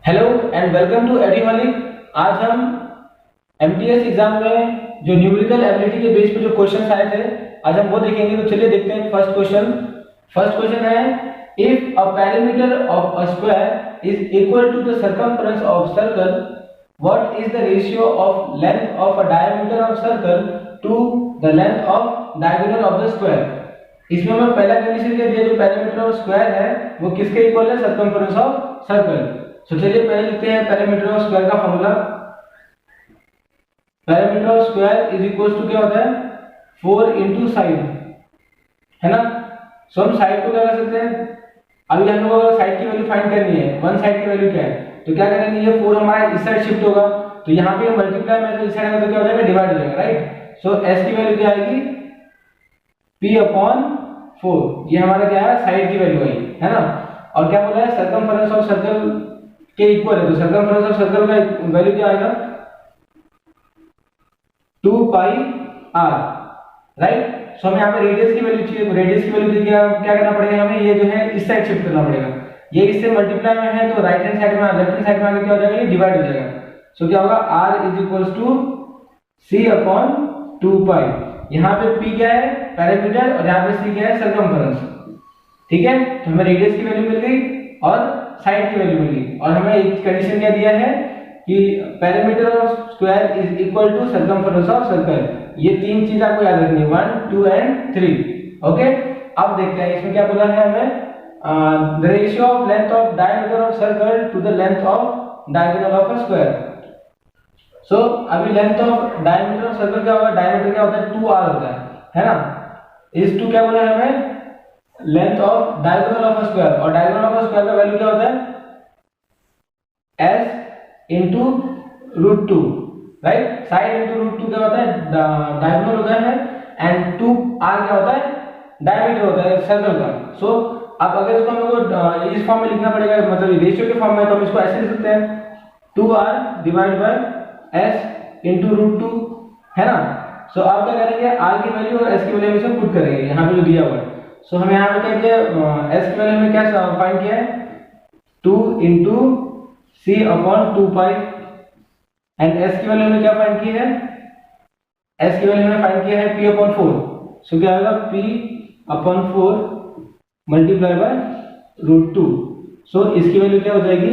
Hello and welcome to एडीहॉलिक। आज हम एमटीएस एग्जाम में जो न्यूमेरिकल एबिलिटी के बेस पे जो क्वेश्चंस आए थे आज हम वो देखेंगे। तो चलिए देखते हैं फर्स्ट क्वेश्चन है, if a perimeter of a square is equal to the circumference of circle, what is the ratio of length of a diameter of circle to the length of diagonal of the square. इसमें हमें पहला condition क्या दिया, जो perimeter of square है वो किसके equal है, सर्कमफरेंस ऑफ सर्कल। तो चलिए पहले लिखते हैं पेरीमीटर ऑफ स्क्वायर का formula. Perimeter of square is equal to क्या होता है, 4 इंटू साइड, है ना। सो हम साइड को क्या कर सकते हैं, अभी हम लोगों को साइड की वैल्यू फाइंड करनी है। वन साइड की वैल्यू क्या है, तो क्या करेंगे, ये 4 हमारा इस साइड शिफ्ट होगा, तो यहाँ पे मल्टीप्लाई में तो इस साइड में तो क्या हो जाएगा, डिवाइड हो जाएगा, राइट। सो s की वैल्यू क्या आएगी, p अपॉन 4, ये हमारा क्या है, साइड की वैल्यू आई, है ना। और क्या बोला है, सर्कमफरेंस ऑफ सर्कल के इक्वल है, तो सर्कमफरेंस ऑफ सर्कल का वैल्यू क्या आएगा, 2 पाई r, राइट। सो हमें यहाँ पे रेडियस की वैल्यू चाहिए, तो रेडियस की वैल्यू के लिए क्या करना पड़ेगा, हमें ये जो है इस साइड शिफ्ट करना पड़ेगा। ये इससे मल्टीप्लाई में है तो राइट हैंड साइड में, लेफ्ट हैंड साइड में आगे क्या हो जाएगा, ये डिवाइड हो जाएगा। सो क्या होगा, r is equals to c upon 2 pi. यहाँ पे p क्या है, पैरामीटर, और यहाँ पे c क्या है, सर्कमफरेंस, ठीक है। तो हमें रेडियस की वैल्यू मिल गई और साइड की वैल्यू मिल गई, और हमें एक कंडीशन क्या दिया है कि perimeter of square is equal to circumference of circle. ये तीन चीज आपको याद रखनी है, 1 2 एंड 3, ओके। अब देखते हैं इसमें क्या बोला है हमें, the ratio of length of diameter of circle to the length of diagonal of a square. So अभी length of diameter of circle क्या होगा, डायमीटर क्या होता है, 2r होता है ना। इस टू क्या बोला है हमें, length of diagonal of a square, और डायगोनल ऑफ अ स्क्वायर का वैल्यू क्या होता है, s into root 2, right. Side into root 2 क्या होता है, डायगोनल होता है, एंड 2r क्या होता है, डायमीटर होता है सर्कल का। सो अब अगर इसको हम लोग को इस फॉर्म में लिखना पड़ेगा, मतलब रेशियो के फॉर्म में, तो हम इसको ऐसे लिख सकते हैं, 2r divide by s into root 2, है ना। सो अब क्या करेंगे, r की वैल्यू और s की वैल्यू में पुट करेंगे यहाँ पे जो दिया हुआ है। सो हमें यहाँ पे क्या किया, s की वैल्यू में क्या फाइंड किया है, 2 into c upon 2 pi, and s की वैल्यू में क्या फाइंड की है, s की वैल्यू में फाइंड किया है p अपॉन 4। सो क्या आएगा, p upon 4 multiply by root 2। So इसकी वैल्यू क्या हो जाएगी,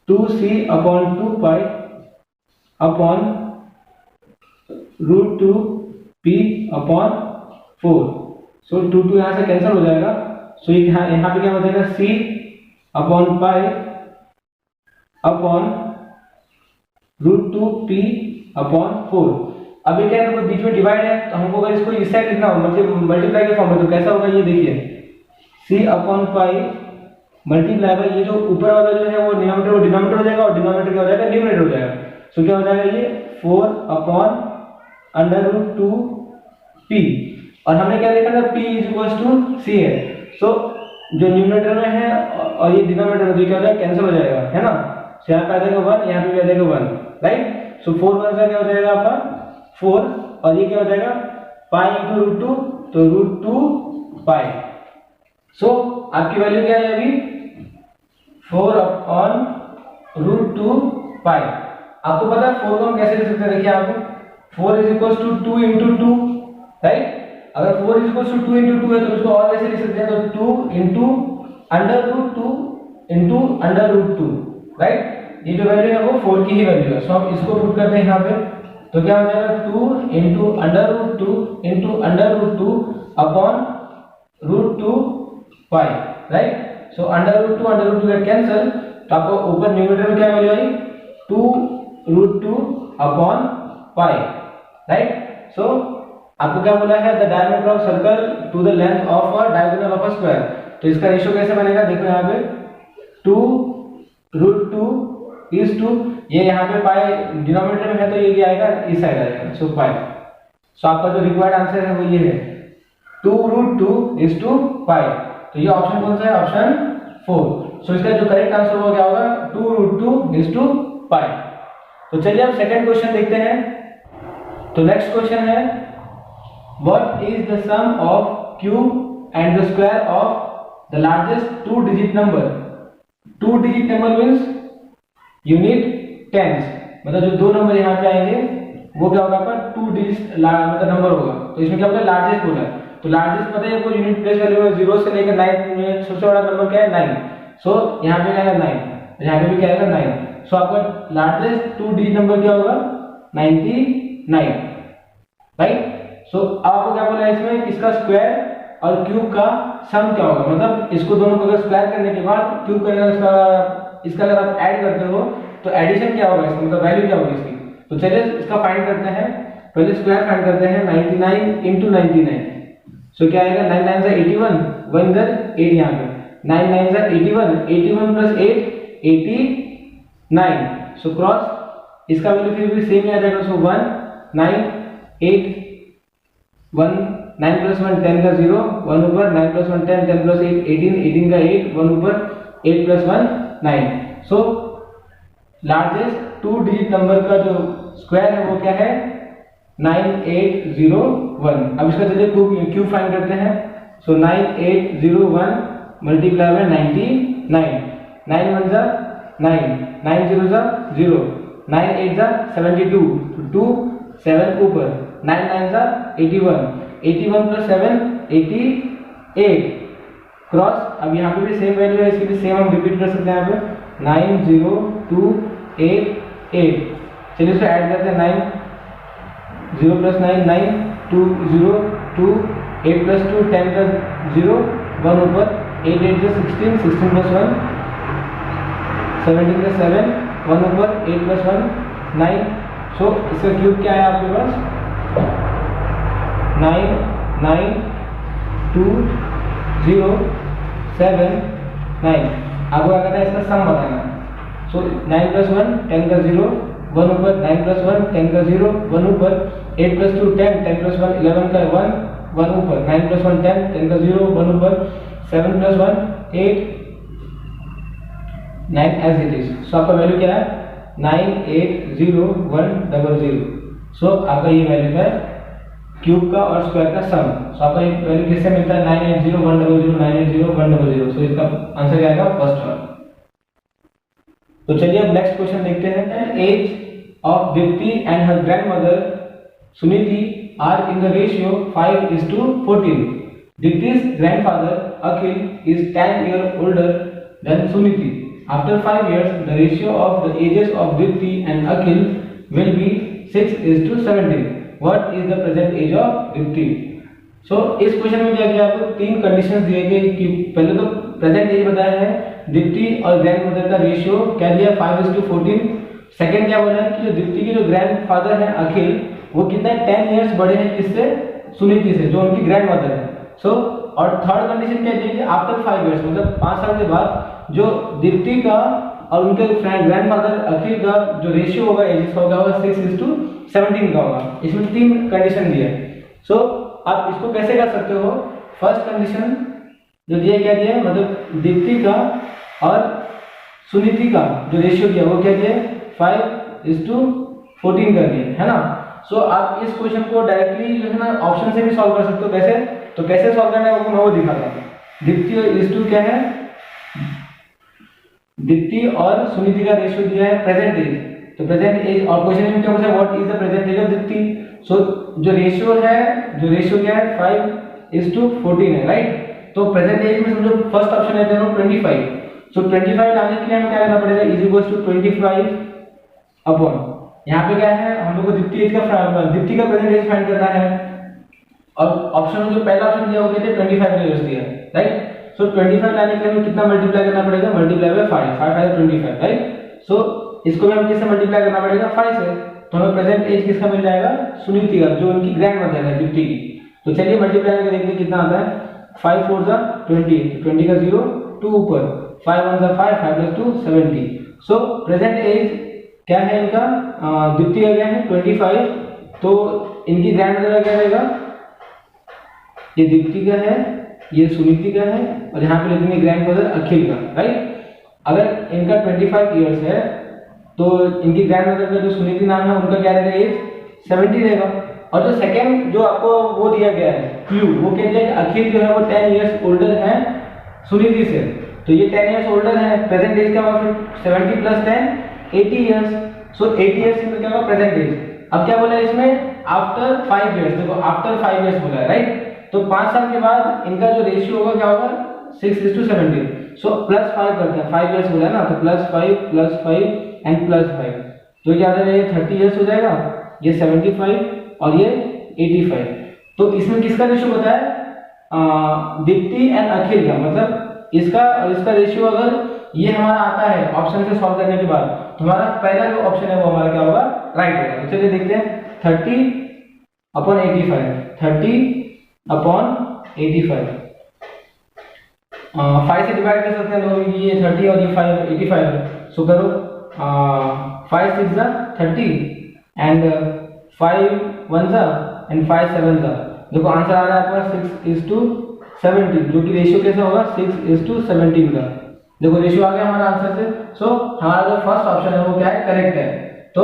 2c upon 2 pi upon root 2 p upon 4। So 2 2 यहाँ से कैंसिल हो जाएगा। सो यहाँ पे क्या हो जाएगा, c upon pi upon root 2 p upon 4। अभी क्या है, बीच में डिवाइड है, तो हमको अगर इसको इस साइड लिखना हो, मतलब मल्टीप्लाई के फॉर्म में, तो कैसा होगा, ये देखिए, c upon pi multiply by, ये जो ऊपर वाला जो है वो डिनोमिनेटर, वो डिनोमिनेटर हो जाएगा, और डिनोमिनेटर क्या हो जाएगा, न्यूमरेटर हो जाएगा। सो क्या हो जाएगा, ये 4 अपॉन अंडर रूट 2 p, और हमने क्या देखा था, p is equals to c है। सो जो न्यूमरेटर में है और ये डिनोमिनेटर में क्या हो जाएगा, कैंसिल हो जाएगा, है ना। सो यहाँ पे आ जाएगा 1, यहाँ पे भी आ जाएगा 1, राइट। सो 4 1 का क्या हो जाएगा आपका 4, और ये क्या हो जाएगा, पाई इंटू रूट 2, तो रूट 2 पाई। सो आपकी वैल्यू क्या है अभी, 4 अपॉन रूट 2 पाई। आपको पता है 4 को हम कैसे लिख सकते हैं, देखिए आपको, 4 is equals to 2 into 2, right. अगर 4 इज इक्वल्स टू 2 इंटू 2 है तो इसको और कैसे लिख सकते हैं, तो 2 into under root 2 into under root 2, right. ये जो वैल्यू है वो 4 की ही वैल्यू है। सो हम इसको पुट करते हैं यहाँ पे, तो क्या हो जाएगा, 2 into under root 2 into under root 2 upon root 2 pi, right. So under root 2 get cancel, तो आपको ऊपर न्यूमरेटर में क्या वैल्यू आई, 2 root 2 upon pi, right. So आपको क्या बोला है, the diameter of circle to the length of a diagonal of a square. तो इसका रेशियो कैसे बनेगा, देखो यहाँ पे 2 रूट 2 इज टू, ये यहाँ पे पाई डिनोमिनेटर में है तो ये क्या आएगा, इस साइड आएगा, सो पाई। सो आपका जो रिक्वायर्ड आंसर है वो ये है, 2 रूट 2 इज टू पाई। तो ये ऑप्शन कौन सा है, ऑप्शन 4। सो इसका जो करेक्ट आंसर होगा क्या होगा, 2 रूट 2 इज टू पाई। तो चलिए अब सेकंड क्वेश्चन देखते हैं। तो नेक्स्ट क्वेश्चन है, what is the sum of cube and the square of the largest 2 digit number. 2 digit number means unit tens, मतलब जो दो नंबर यहाँ पे आएंगे वो क्या होगा आपका 2 डिजिट मतलब नंबर होगा। तो इसमें क्या बोला लार्जेस्ट बोला है, तो लार्जेस्ट पता है आपको यूनिट प्लेस वैल्यू में 0 से लेकर 9 में सबसे बड़ा नंबर क्या है 9। सो यहाँ पे क्या है 9, यहाँ पे भी क्या आएगा 9। सो आपका लार्जेस्ट 2 डिजिट नंबर क्या होगा 99, राइट। सो आपको क्या बोला है इसमें इसका स्क्वायर और क्यूब का सम क्या होगा, मतलब इसको दोनों को अगर स्क्वायर करने के बाद क्यूब करने इसका अगर आप ऐड करते हो तो एडिशन क्या होगा इसका, मतलब वैल्यू क्या होगी इसकी। तो चलिए इसका फाइंड करते हैं, पहले स्क्वायर फाइंड करते हैं 99 into 99। सो क्या आएगा 9 9 81, 1 इधर 8 यहाँ पे 9 9 81, 81 plus 8 89। सो क्रॉस इसका वैल्यू फिर भी सेम ही आ जाएगा। सो 1 9 8 1 9 plus 1 10 का 0 1 ऊपर 9 plus 1 10 10 plus 8 18 18 का 8 1 ऊपर 8 plus 1 9। So largest 2 digit number का जो स्क्वायर है वो क्या है 9801। अब इसका चलिए क्यूब फाइंड करते हैं। सो 9801 मल्टीप्लाई बाय 99, 9 1 जा 9 9 0 जा 0 9 8 जा 72 2 7 ऊपर 9 9 जा 81 81 plus 7 88 क्रॉस। अब यहाँ पे भी सेम वैल्यू है, इसकी भी सेम हम रिपीट कर सकते हैं यहाँ पे 90288। चलिए इसको ऐड करते हैं 9 0 plus 9 9 2 0 2 8 plus 2 10 plus 0 1 ऊपर 8 8 से 16 16 plus 1 17 plus 7 1 ऊपर 8 plus 1 9। सो इसका क्यूब क्या है आपके पास 9 9 2 0 7 9। आपको क्या करना है इसका सम बताना है। सो 9 plus 1 10 का 0 1 ऊपर 9 plus 1 10 का 0 1 ऊपर 8 plus 2 10 10 plus 1 11 का 1 1 ऊपर 9 plus 1 10 10 का 0 1 ऊपर 7 plus 1 8 9 as it is। सो आपका वैल्यू क्या है 980100। सो आपका ये वैल्यू है क्यूब का और स्क्वायर का सम। सो आपका ये वैल्यू किससे मिलता है 980100 980100। सो इसका आंसर क्या आएगा फर्स्ट वन। तो चलिए अब नेक्स्ट क्वेश्चन देखते हैं। Age of Dipti and her grandmother Suniti are in the ratio 5:14। Dipti's grandfather Akhil is 10 years older than Suniti. After 5 years, the ratio of the ages of Dipti and Akhil will be 6:17. What is the present age of Dipti? So इस question में क्या किया आपको तीन conditions दिए गए कि पहले तो प्रेजेंट एज बताया है दीप्ति और ग्रैंडमदर का रेशियो क्या दिया 5:14। सेकंड क्या बोला है कि जो दीप्ति के जो ग्रैंडफादर हैं अखिल वो कितने 10 इयर्स बड़े हैं किससे सुनीति से जो उनकी ग्रैंडमदर है। सो और थर्ड कंडीशन क्या दी है आफ्टर 5 इयर्स मतलब 5 साल के बाद जो दीप्ति का और उनके ग्रैंडफादर अखिल का जो रेशियो होगा एजेस का होगा 6:17 का होगा। इसमें तीन कंडीशन दिया है। सो आप इसको कैसे कर सकते हो। फर्स्ट कंडीशन जो दिया क्या दिया मतलब दीप्ति का और सुनीति का जो रेशियो दिया वो क्या दिया 5:14 कर दिया है ना। सो आप इस क्वेश्चन को डायरेक्टली जो है ना ऑप्शन से भी सॉल्व कर सकते हो। कैसे तो कैसे सॉल्व करना है वो मैं वो दिखाता हूँ। दीप्ति और इस क्या है दीप्ति और सुनीति का रेशियो दिया है प्रेजेंट एज। तो प्रेजेंट एज और क्वेश्चन में क्या पूछा what is the present age of Deepti. So जो रेशियो क्या है 5:14 है राइट। तो प्रेजेंट एज में समझो फर्स्ट ऑप्शन है दोनों 25। सो 25 लाने के लिए हमें क्या करना पड़ेगा इज इक्वल्स टू 25 अपॉन यहाँ पे क्या है हम लोग को दीप्ति का प्रेजेंट एज फाइंड करना है और ऑप्शन में जो पहला ऑप्शन दिया वो कहते हैं 25 इयर्स दिया राइट। सो 25 लाने के लिए हमें कितना मल्टीप्लाई करना पड़ेगा मल्टीप्लाई बाय 5 5 25 राइट। सो इसको भी हमें किससे मल्टीप्लाई करना पड़ेगा 5 से। तो हमें प्रेजेंट एज किसका मिल जाएगा सुनीति का जो उनकी ग्रैंडमदर है दीप्ति की। तो चलिए मल्टीप्लाई करके देखते हैं कितना आता है 5 4 जा 20 20 का 0 2 ऊपर 5 1 जा 5 5 + 2 70। सो प्रेजेंट एज क्या है इनका दीप्ति का क्या है 25। तो इनकी ग्रैंडमदर का क्या रहेगा ये दीप्ति का है ये सुनीति का है और यहाँ पे लिखेंगे ग्रैंडफादर अखिल का राइट। अगर इनका 25 इयर्स है तो इनकी ग्रैंडमदर का जो सुनीति नाम है उनका क्या रहेगा एज 70 रहेगा। और जो सेकंड जो आपको वो दिया गया है क्लू वो कहते हैं कि अखिल जो है वो 10 इयर्स ओल्डर है सुनीति से। तो ये 10 इयर्स ओल्डर है प्रेजेंट एज का 70 + 10 80 ईयर्स। सो 80 ईयर्स में क्या होगा प्रेजेंट एज। अब क्या बोला है इसमें आफ्टर 5 ईयर्स, देखो आफ्टर 5 ईयर्स बोला है राइट। तो 5 साल के बाद इनका जो रेशियो होगा क्या होगा 6:17। सो प्लस 5 करते हैं, 5 ईयर्स बोला है ना, तो +5 एंड +5, तो क्या आ जाएगा ये 30 ईयर्स हो जाएगा, ये 75 और ये 85। तो इसमें किसका रेशियो बताया दीप्ति एंड अखिल का, मतलब इसका और इसका रेशियो अगर ये हमारा आता है ऑप्शन से सॉल्व करने के बाद, तो हमारा पहला जो ऑप्शन है वो हमारा क्या होगा राइट होगा। तो चलिए देखते हैं 30/85, 30/85 5 से डिवाइड कर सकते हैं लोग, ये 30 और ये 5 85। सो करो 5 6 जा 30 एंड 5 1 जा एंड 5 7 जा। देखो आंसर आ रहा है आपका 6:17, जो कि रेशियो कैसा होगा 6:17 का। देखो रेशियो आ गया हमारा आंसर से। सो हमारा जो फर्स्ट ऑप्शन है वो क्या है करेक्ट है। तो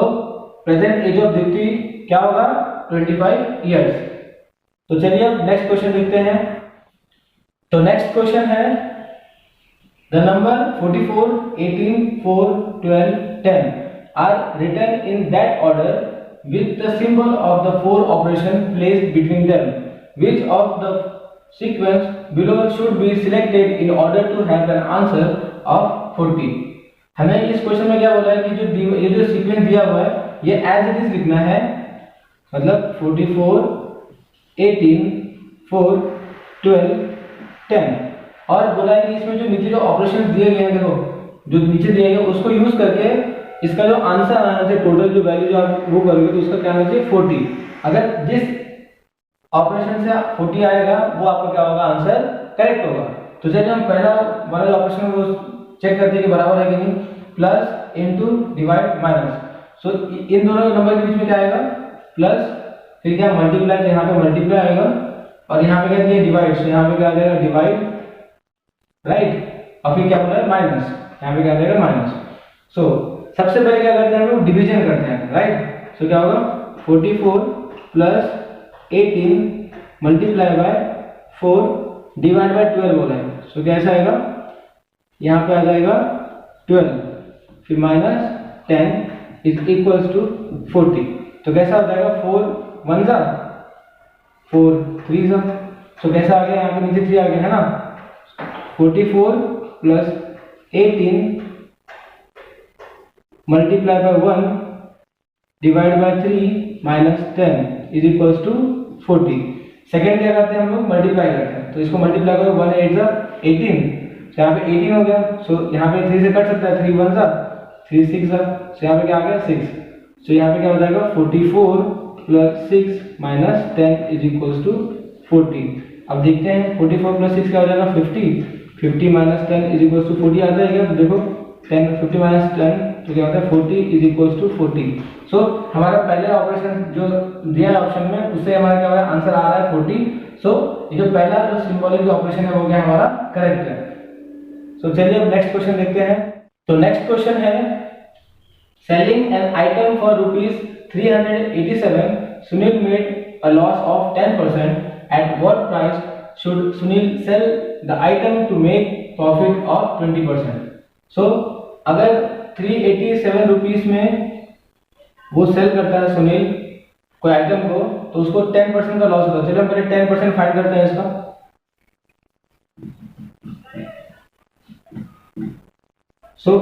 प्रेजेंट एज ऑफ दीप्ति क्या होगा 25 इयर्स। तो चलिए अब नेक्स्ट क्वेश्चन देखते हैं। तो नेक्स्ट क्वेश्चन है the number 44 18 4 12 10 are written in that order with the symbol of the 4 operation placed between them. Which of the sequence below should be selected in order to have an answer of 40? हमें इस question में क्या बोला है कि ये जो sequence दिया हुआ है ये एज इट इज लिखना है, मतलब 44 18 4 12 10, और बोला है कि इसमें जो नीचे जो ऑपरेशन दिए गए हैं, देखो जो नीचे दिए गए उसको यूज करके इसका जो आंसर आना चाहिए, टोटल जो वैल्यू जो आप वो करोगे तो उसका क्या आना चाहिए 40। अगर जिस ऑपरेशन से 40 आएगा वो आपका क्या होगा आंसर करेक्ट होगा। तो चलिए हम पहला वाला ऑपरेशन वो चेक करते हैं कि बराबर है कि नहीं, प्लस इनटू डिवाइड माइनस। सो इन दोनों नंबर के बीच में क्या आएगा प्लस, फिर क्या मल्टीप्लाई, तो यहाँ पे मल्टीप्लाई आएगा और यहाँ पे क्या दिया डिवाइड, तो यहाँ पे क्या आ जाएगा डिवाइड राइट, और फिर क्या बोला है माइनस, यहाँ पे क्या आ जाएगा माइनस। सो सबसे पहले क्या करते हैं हम लोग डिवीजन करते हैं राइट। सो क्या होगा 44 plus 18 multiply bye 4 divide by 12 बोला है। सो कैसा आएगा यहाँ पे आ जाएगा 12 फिर माइनस 10 इज इक्वल्स टू 40। तो कैसा हो जाएगा 4 1 जा 4 3 जा। सो कैसा आ गया यहाँ पे नीचे 3 आ गया है ना। 44 plus 18 multiply by 1 divide by 3 minus 10 is equals to 40। Second क्या करते हैं हम लोग मल्टीप्लाई करते हैं, तो इसको मल्टीप्लाई करो 1 8 जा 18, तो यहाँ पे 18 हो गया। सो यहाँ पे 3 से कट सकता है, 3 1 जा 3 6 जा, सो यहाँ पे क्या आ गया 6। सो यहाँ पे क्या हो जाएगा 44 plus 6 minus 10 is equals to 40। अब देखते हैं 44 प्लस 6 क्या हो जाएगा 50, 50 माइनस 10 इज इक्वल्स टू 40 आ जाएगा। तो देखो 10 50 माइनस 10 तो क्या होता है 40 इज इक्वल्स टू 40। सो हमारा पहले ऑपरेशन जो दिया है ऑप्शन में उससे हमारा क्या हो रहा है आंसर आ रहा है 40। सो ये जो पहला जो सिंबॉलिक ऑपरेशन है वो क्या हमारा करेक्ट है। सो चलिए अब नेक्स्ट क्वेश्चन देखते हैं। तो नेक्स्ट क्वेश्चन है selling an item for ₹387 Sunil made a loss of 10%। At what price should Sunil sell the item to make profit of 20%? So अगर 387 रुपीस में वो सेल करता है सुनील कोई आइटम को, तो उसको 10% का लॉस होता है। चलिए हम पहले 10% फाइंड करते हैं इसका। So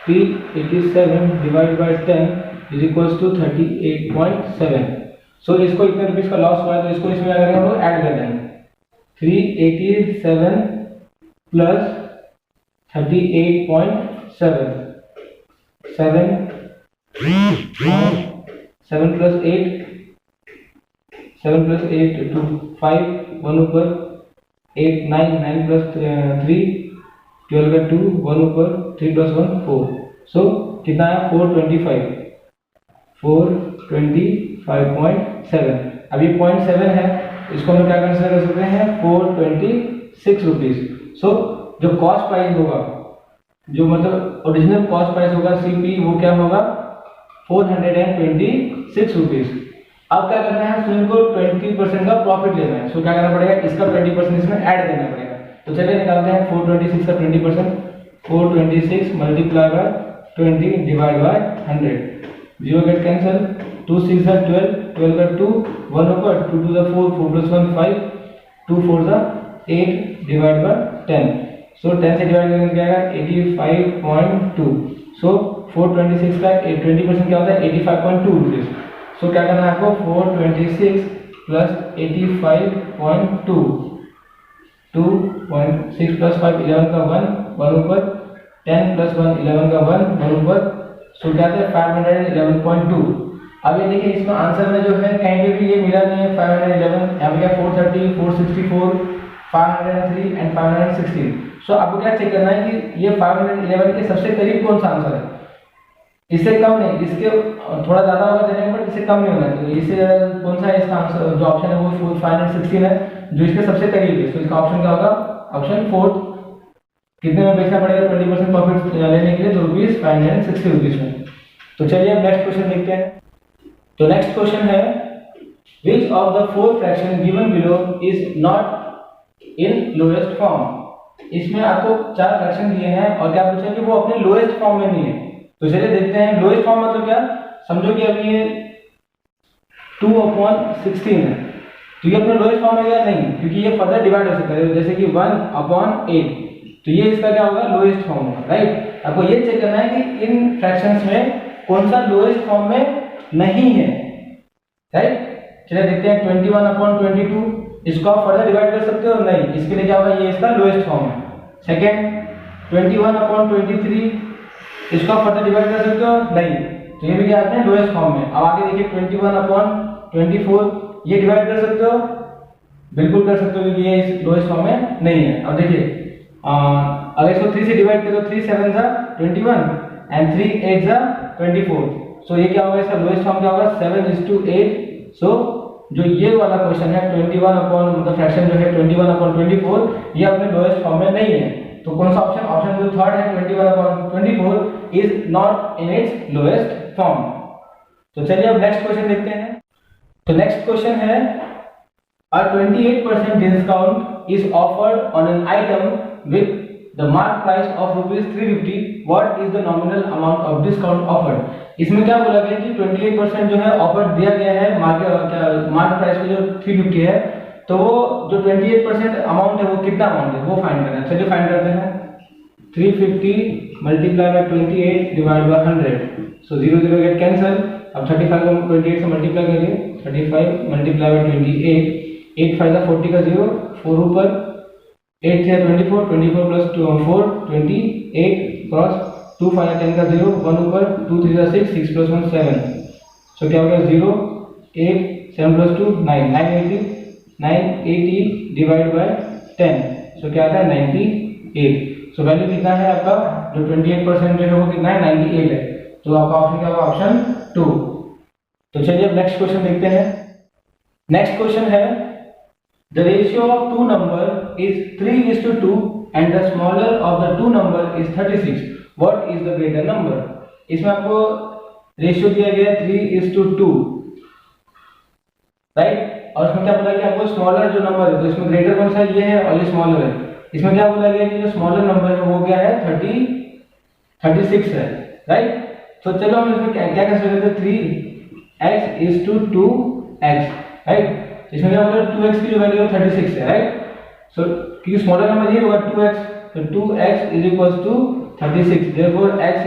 387 divide by 10 is equals to 38.7। So इसको इतने रुपीस का लॉस हुआ है, तो इसको इसमें अगर हम लोग ऐड कर देंगे 387 प्लस 38.7 7 प्लस 8 टू 5 1 ऊपर 8 9 प्लस 3 12 का 2 1 ऊपर 3 प्लस 1 4। सो कितना है 425.7। अब ये 0.7 है, इसको हम क्या कंसीडर कर सकते हैं 426 रुपीज। सो जो कॉस्ट प्राइस होगा, जो मतलब ओरिजिनल कॉस्ट प्राइस होगा सीपी, वो क्या होगा 426 रुपीज। अब क्या करना है सुनील को 20% का प्रॉफिट लेना है। सो क्या करना पड़ेगा इसका 20% इसमें ऐड करना पड़ेगा। तो चलिए निकालते हैं 426 का 20%। 426 multiply by 20 divide by 100, 0 get cancel, 2 6 are 12, 12 का 2, 1 ऊपर, 2 2 4, 4 plus 1 5, 2 4 8 डिवाइड बाय 10। सो 10 से डिवाइड करने क्या आएगा 85.2। सो 426 का 20% क्या होता है 85.2 रुपीज। सो क्या करना है आपको 426 प्लस 85.2, 2.6 प्लस 5 11 का 1, 1 ऊपर, 10 प्लस 1 11 का 1, 1 ऊपर। सो क्या आता है 511.2। अब ये देखिए इसमें आंसर में जो है कहीं पे भी ये मिला नहीं है 511, यहाँ पे क्या 430, 464, 503 एंड 516। सो आपको क्या चेक करना है कि ये 511 के सबसे करीब कौन सा आंसर है, इससे कम नहीं, इसके थोड़ा ज्यादा होगा देने बट इससे कम नहीं होना चाहिए। इससे ज्यादा कौन सा है इसका आंसर, जो ऑप्शन है वो 516 है जो इसके सबसे करीब है। तो इसका ऑप्शन क्या होगा, ऑप्शन 4। कितने में बेचना पड़ेगा 20% प्रॉफिट लेने के लिए, तो ₹560 में। तो चलिए अब नेक्स्ट क्वेश्चन देखते हैं। तो नेक्स्ट क्वेश्चन है which of the four fraction given below is not in lowest form। इसमें आपको 4 फ्रैक्शन दिए हैं और क्या पूछा कि वो अपने लोएस्ट फॉर्म में नहीं है। तो चलिए देखते हैं लोएस्ट फॉर्म मतलब क्या, समझो कि अभी ये 2/16 है, तो ये अपने लोएस्ट फॉर्म में या नहीं, क्योंकि ये फर्दर डिवाइड हो सकता है, जैसे कि 1/8, तो ये इसका क्या होगा लोएस्ट फॉर्म है, राइट। आपको ये चेक करना है कि इन फ्रैक्शंस में कौन सा लोएस्ट फॉर्म में नहीं है, राइट। चलिए देखते हैं 21/22, इसको आप फर्दर डिवाइड कर सकते हो नहीं, इसके लिए क्या होगा ये इसका लोएस्ट फॉर्म है। सेकंड 21/23, इसको आप फर्दर डिवाइड कर सकते हो नहीं, तो ये भी क्या है लोएस्ट फॉर्म में। अब आगे देखिए 21/24, ये डिवाइड कर सकते हो, बिल्कुल कर सकते हो क्योंकि ये इस लोएस्ट फॉर्म में नहीं है। अब देखिए अगर इसको 3 से डिवाइड करो, 3 7 जा 21 एंड 3 8 जा 24, सो ये क्या होगा इसका लोएस्ट फॉर्म क्या होगा 7:8। सो जो ये वाला क्वेश्चन है 21 मतलब फ्रैक्शन जो है 21/24, ये अपने लोएस्ट फॉर्म में नहीं है। तो कौन सा ऑप्शन, ऑप्शन जो थर्ड है 21/24 is not in its lowest form. तो चलिए अब नेक्स्ट क्वेश्चन देखते हैं। तो नेक्स्ट क्वेश्चन है a 28% discount is offered on an item with the mark price of ₹350, what is the nominal amount of discount offered। इसमें क्या बोला गया कि 28% जो है ऑफर दिया गया है मार्क प्राइस पे जो 350 है, तो वो जो 28% अमाउंट है वो कितना अमाउंट है वो फाइंड करना है। चलिए फाइंड करते हैं। 350 multiply by 28 divide by 100, so 0 0 get cancel. अब 35 को 28 से मल्टीप्लाई करिए, 35 मल्टीप्लाई बाय 28, 8 5 40 का 0, 4 ऊपर, 8 3 24, 24 प्लस 4 28 क्रॉस 2 5 10 का 0, 1 ऊपर, 2 3 6, 6 प्लस 1 7, सो क्या हो गया 0 8 7 प्लस 2 9, 980 डिवाइड बाय 10, सो क्या आता है 98। सो वैल्यू कितना है आपका, जो 28% जो है वो कितना है 98 है। तो आपका ऑप्शन क्या होगा, ऑप्शन 2। तो चलिए अब नेक्स्ट क्वेश्चन देखते हैं। नेक्स्ट क्वेश्चन है the ratio of two number is 3:2 and the smaller of the two number is 36, what is the greater number. इसमें आपको रेशियो दिया गया है 3:2, राइट, और इसमें क्या बोला कि आपको स्मॉलर जो नंबर है, तो इसमें ग्रेटर कौन सा ये है और ये स्मॉलर है। इसमें क्या बोला गया कि जो स्मॉलर नंबर है वो क्या है 36 है, राइट। तो चलो हम इसमें क्या कर सकते हैं 3x:2x, राइट। इसमें क्या बोला 2x की जो वैल्यू है 36 है, राइट। सो क्योंकि स्मॉलर नंबर ये होगा 2x, तो 2x = 36, therefore x =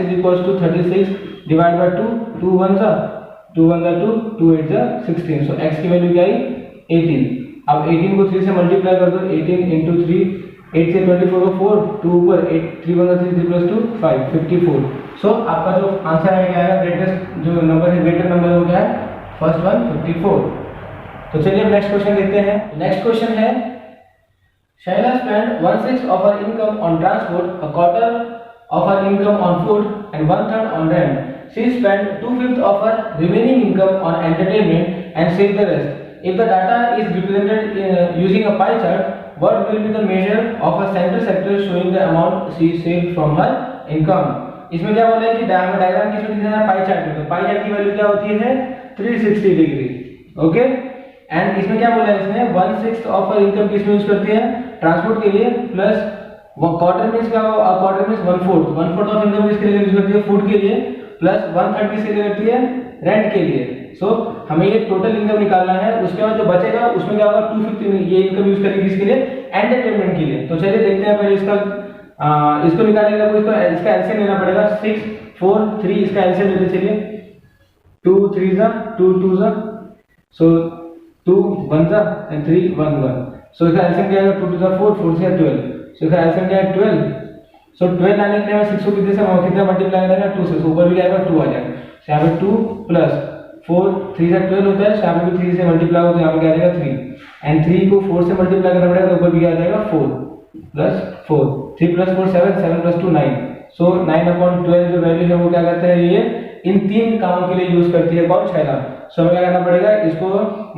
36 divide by 2, 2 1 जा 2 1 जा 2, 2 8 जा 16, सो x की वैल्यू क्या आई 18। अब 18 को 3 से मल्टीप्लाई कर दो, 18 × 3, 8 से 24 को 4, 2 ऊपर, 8 3 1 3 3 प्लस 2 5 54। सो आपका जो आंसर है क्या है, ग्रेटेस्ट जो नंबर है ग्रेटर नंबर हो गया है फर्स्ट वन 54। तो चलिए अब नेक्स्ट क्वेश्चन देखते हैं। नेक्स्ट क्वेश्चन है Shaila spend 1/6 of her income on transport, a quarter of her income on food and 1/3 on rent. She spent 2/5 of her remaining income on entertainment and saved the rest. If the data is represented using a pie chart, what will be the measure of a center sector showing the amount she saved from her income। इसमें क्या बोला है कि diagram किसमें दिया है pie chart में, तो पाई चार्ट की वैल्यू क्या होती है 360 डिग्री, ओके। एंड इसमें क्या बोला है इसने 1/6 ऑफ हर इनकम किसमें यूज करती है ट्रांसपोर्ट के लिए, प्लस वो क्वार्टर मींस क्या होगा, क्वार्टर मींस 1/4 ऑफ इनकम किसके लिए यूज करती है, फूड के लिए, प्लस 1/3 किसके लिए करती है, रेंट के लिए। सो हमें ये टोटल इनकम निकालना है, उसके बाद जो बचेगा उसमें क्या होगा 250 ये इनकम यूज करेंगे किसके लिए, एंटरटेनमेंट के लिए। तो चलिए देखते हैं पहले इसको निकालने का इसका एलसीएम लेना पड़ेगा। 6 4 3 इसका एलसीएम लेते चलिए, 2 3 जा 2 2 जा, सो 2 1 जा एंड 3 1 1। सो इसका एलसीएम क्या आएगा, 2 2 जा 4 4 से 12। सो इसका एलसीएम क्या है 12। सो 12 लाने के लिए 6 को कितना मल्टीप्लाई करेंगे 2 से, ऊपर भी जाएगा 2 आ जाएगा। सो यहाँ पे 2 प्लस 4 3 से 12 होता है, यहाँ पे भी 3 से मल्टीप्लाई होगा तो यहाँ पे क्या आ जाएगा 3 एंड 3 को 4 से मल्टीप्लाई करना पड़ेगा तो ऊपर भी आ जाएगा 4 प्लस 4 3 प्लस 4 7 7 प्लस 2 9। सो 9/12 जो वैल्यू है वो क्या करते हैं, ये इन तीन कामों के लिए यूज करती है कौन, छैला। सो हमें क्या करना पड़ेगा, इसको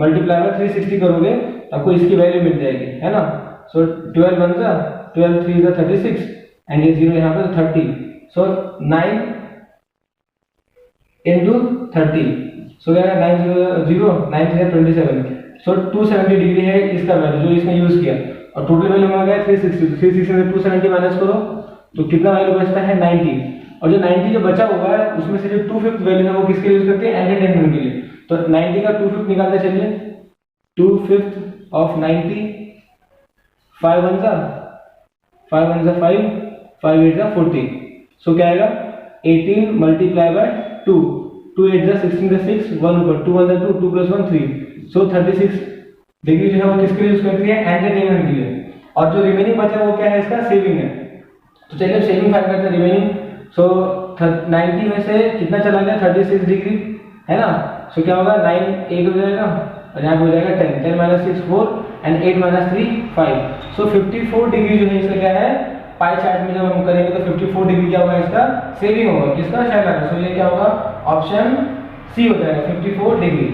मल्टीप्लाई में 360 करोगे आपको इसकी वैल्यू मिल जाएगी, है ना। सो 12 1 जा 12 3 जा 36 एंड ये 0 यहाँ पे 30। सो 9 into 30, सो क्या है 9 0 9 3 27। सो 270 डिग्री है इसका वैल्यू जो इसने यूज किया, और टोटल वैल्यू में गया 360 से 270 माइनस करो तो कितना वैल्यू बचता है 90। और जो 90 जो बचा हुआ है उसमें से जो 2/5 वैल्यू है वो किसके लिए यूज करते हैं, एंटरटेनमेंट के लिए। तो 90 का 2/5 निकालते चलिए, 2/5 ऑफ 90 5 1 जा 5 1 जा 5 5 8 जा 40। सो क्या आएगा 18 मल्टीप्लाई बाय 2 2 8 जा 16 जा 6 1 ऊपर 2 1 जा 2 2 प्लस 1 3। सो 36 डिग्री जो है वो किसके लिए यूज करती है, एंटरटेनमेंट के लिए। और जो रिमेनिंग बचा है वो क्या है, इसका सेविंग है। तो चलिए सेविंग फाइंड करते हैं रिमेनिंग। सो 90 में से कितना चला गया 36 डिग्री, है ना। सो क्या होगा 9 8 हो जाएगा और यहाँ पे हो जाएगा 10 10 minus 6 4 and 8 minus 3 5। So 54 degree जो है इसका क्या है, पाई चार्ट में जब हम करेंगे तो 54 डिग्री क्या होगा, इसका सेविंग होगा किसका, शैला का। सो ये क्या होगा, ऑप्शन सी हो जाएगा 54 डिग्री।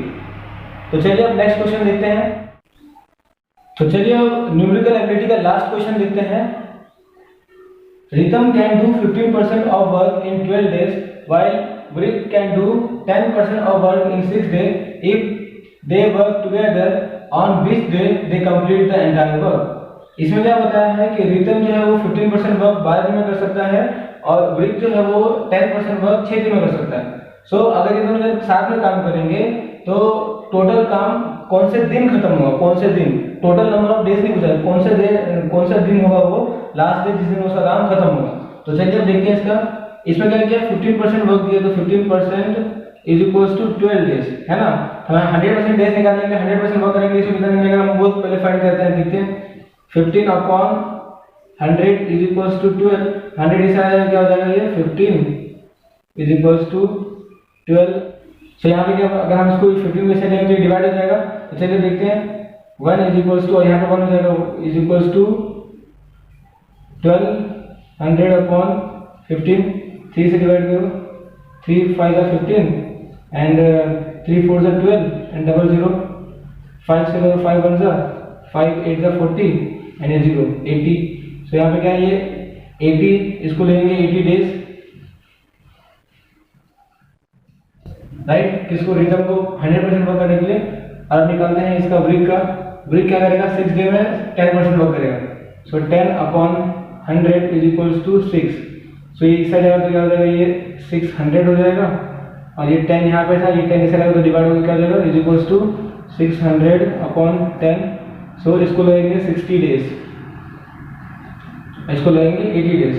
तो चलिए अब नेक्स्ट क्वेश्चन देखते हैं। तो चलिए अब न्यूमेरिकल एबिलिटी का लास्ट क्वेश्चन देखते हैं। Ritam can do 15% of work in 12 days while Brick can do 10% of work in 6 days if they work together on which day they complete the entire work। इसमें क्या बताया है कि रितम जो है वो 15% वर्क 12 दिन में कर सकता है और ब्रिक जो है वो 10% वर्क 6 दिन में कर सकता है। सो अगर ये दोनों जब साथ में काम करेंगे तो टोटल काम कौन से दिन खत्म होगा, कौन से दिन, टोटल नंबर ऑफ डेज नहीं पूछा है, कौन सा दिन होगा वो लास्ट डे जिस दिन उसका काम खत्म होगा। तो चलिए अब देखते हैं इसका। इसमें क्या किया 15% वर्क दिया तो 15% इज इक्वल्स टू 12 डेज, है ना। हमें 100% डेज निकालने के लिए 100% वर्क करेंगे, इसमें कितना मिलेगा हम वो पहले फाइंड करते हैं, देखते हैं। 15/100 इज इक्वल्स टू 12, 100 इस आएगा क्या हो जाएगा ये 15 इज इक्वल्स टू 12। सो यहाँ पे क्या अगर हम इसको 15 में से लेंगे तो डिवाइड हो जाएगा। तो चलिए देखते हैं 1 इज इक्वल्स टू, और यहाँ पे 1 हो जाएगा इज इक्वल्स टू 12 100/15 3 से डिवाइड करो 3 5 जा 15 एंड 3 4 जा 12 एंड 00 5 से 5 1 जा 5 8 जा 40 एंड ये 0 80। सो यहाँ पे क्या है ये 80, इसको लेंगे 80 डेज, राइट। किसको, रिदम को 100% वर्क करने के लिए। और निकालते हैं इसका ब्रिक का। ब्रिक क्या करेगा 6 डे में 10% वर्क करेगा। सो 10/100 इज इक्वल्स टू 6। सो ये इस साइड आएगा तो क्या हो जाएगा ये 600 हो जाएगा और ये 10 यहाँ पे था, ये 10 इस साइड आएगा तो डिवाइड होकर क्या हो जाएगा इज इक्वल्स टू 600/10। सो इसको लगेंगे 60 डेज, इसको लगेंगे 80 डेज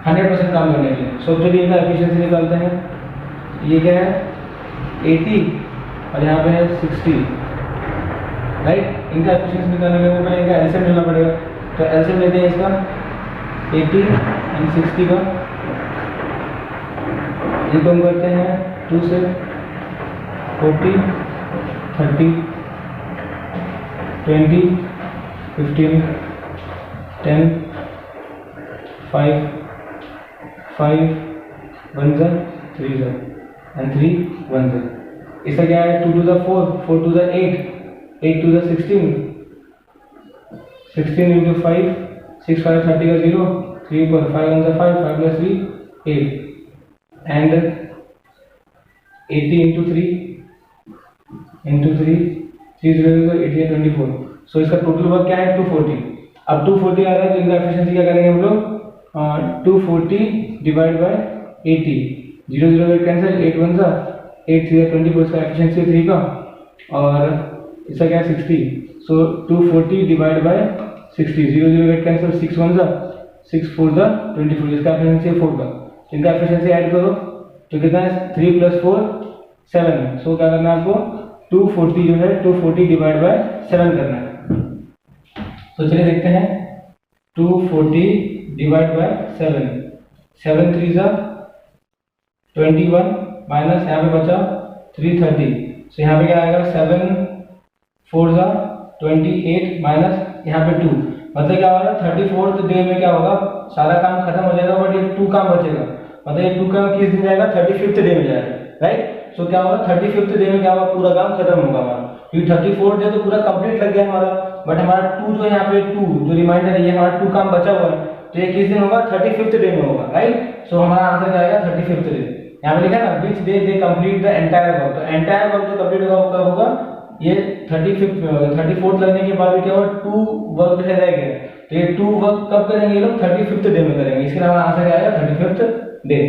100% काम करने के लिए। सो चलिए इनका एफिशिएंसी निकालते हैं। ये क्या है 80 और यहाँ पे है 60, राइट। इनका एफिशिएंसी निकालने के लिए पहले इनका एलसीएम लेना पड़ेगा। तो एलसीएम लेते हैं इसका 80 एंड 60 का, ये कम करते हैं 2 से 40 30 20 15 10 5 5 1 जा 3 जा एंड 3 1 जा। इसका क्या है 2 2 जा 4 4 2 जा 8 8 2 जा 16 16 into 5 6 5 30 का 0 3 पर 5 1 जा 5 5 plus 3 8 and 80 into 3 into 3 3 0 80 24। सो इसका टोटल वर्क क्या है 240। अब 240 आ रहा है तो इनका एफिशिएंसी क्या करेंगे हम लोग, 240 डिवाइड बाय 80, 0 0 8 कैंसिल, 8 1 सा 8 3 24, इसका एफिशिएंसी 3 का, और इसका क्या 60, सो 240 डिवाइड बाय 60, 0 0 8 कैंसिल, 6 1 सा 6 4 सा 24, इसका एफिशिएंसी 4 का। इनका एफिशिएंसी ऐड करो तो कितना है, 3 + 4 7, सो क्या करना है आपको, 240 जो है 240 डिवाइड बाय 7 करना है। तो चलिए देखते हैं, 240 डिवाइड बाय 7, 7 3 सा 21 माइनस यहाँ पे बचा 330, सो यहाँ पे क्या आएगा, 7 4 सा 28 माइनस यहाँ पे 2, मतलब क्या होगा 34th डे में क्या होगा, सारा काम खत्म हो जाएगा बट ये 2 काम बचेगा, मतलब ये 2 काम किस दिन जाएगा, 35th डे में जाएगा, राइट। सो क्या होगा 35th डे में क्या होगा, पूरा काम खत्म होगा हमारा, क्योंकि 34th डे तो पूरा कंप्लीट लग गया हमारा, बट हमारा 2 जो है यहाँ पे 2 जो रिमाइंडर है, ये हमारा 2 काम बचा हुआ है, तो ये किस दिन होगा, 35th डे में होगा, राइट। सो हमारा आंसर क्या आएगा, 35th डे। यहाँ पे लिखा है ना, which day they complete the entire work, तो एंटायर वर्क जो कंप्लीट होगा कब होगा, ये 34th लगने के बाद क्या होगा, 2 वर्क रह गए, तो ये 2 वर्क कब करेंगे ये लोग, 35th डे में करेंगे, इसके लिए हमारा आंसर क्या आएगा, 35th डे।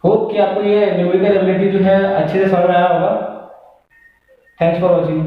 होप कि आपको ये न्यूमेरिकल एबिलिटी जो है अच्छे से समझ में आया होगा। Thanks for watching.